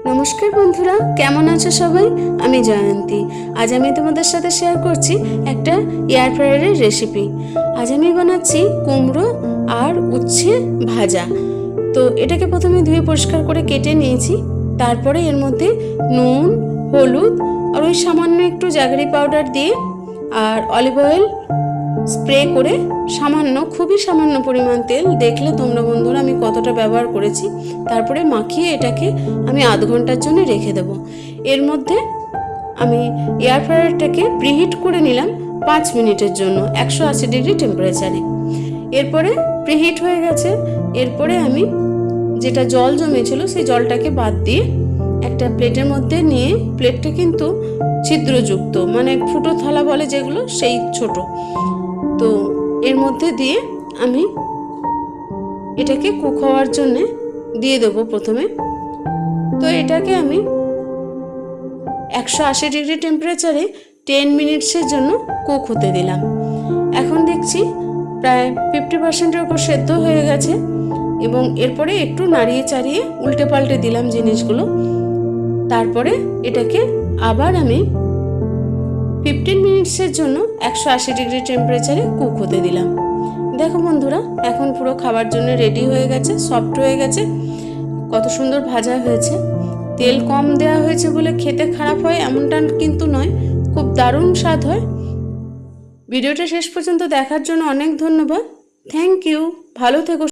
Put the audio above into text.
নমস্কার বন্ধুরা, কেমন আছো সবাই? আমি জয়ন্তী। আজ আমি তোমাদের সাথে শেয়ার করছি একটা এয়ার ফ্রায়ারের রেসিপি। আজ আমি বানাচ্ছি কুমড়ো আর উচ্ছে ভাজা। তো এটাকে প্রথমে ধুয়ে পরিষ্কার করে কেটে নিয়েছি। তারপরে এর মধ্যে নুন, হলুদ আর ওই সামান্য একটু জাগরি পাউডার দিয়ে আর অলিভ অয়েল স্প্রে করে খুবই সামান্য পরিমাণ তেল, দেখলে তোমরা বন্ধুরা আমি কতটা ব্যবহার করেছি, তারপরে মাখিয়ে এটাকে আমি আধ ঘন্টার জন্য রেখে দেবো। এর মধ্যে আমি এয়ার ফ্রায়ারটাকে প্রিহিট করে নিলাম 5 মিনিটের জন্য 180 ডিগ্রি টেম্পারেচারে। এরপরে প্রিহিট হয়ে গেছে। এরপরে আমি যেটা জল জমেছিল সেই জলটাকে বাদ দিয়ে একটা প্লেটের মধ্যে নিয়ে, প্লেটটা কিন্তু ছিদ্রযুক্ত, মানে ফুটো থালা বলে যেগুলো, সেই ছোট, তো এর মধ্যে দিয়ে আমি এটাকে কুক হওয়ার জন্যে দিয়ে দেবো প্রথমে। তো এটাকে আমি 180 ডিগ্রি টেম্পারেচারে 10 মিনিটসের জন্য কুক হতে দিলাম। এখন দেখছি প্রায় 50%-এর উপর সেদ্ধ হয়ে গেছে এবং এরপরে একটু নাড়িয়ে চাড়িয়ে উল্টে পাল্টে দিলাম জিনিসগুলো। তারপরে এটাকে আবার আমি 15 মিনিটসের জন্য 180 ডিগ্রি টেম্পারেচারে কুক হতে দিলাম। দেখো বন্ধুরা, এখন পুরো খাবার জন্য রেডি হয়ে গেছে, সফট হয়ে গেছে, কত সুন্দর ভাজা হয়েছে। তেল কম দেওয়া হয়েছে বলে খেতে খারাপ হয় এমনটা কিন্তু নয়, খুব দারুণ স্বাদ হয়। ভিডিওটা শেষ পর্যন্ত দেখার জন্য অনেক ধন্যবাদ। Thank you. ভালো থেকো।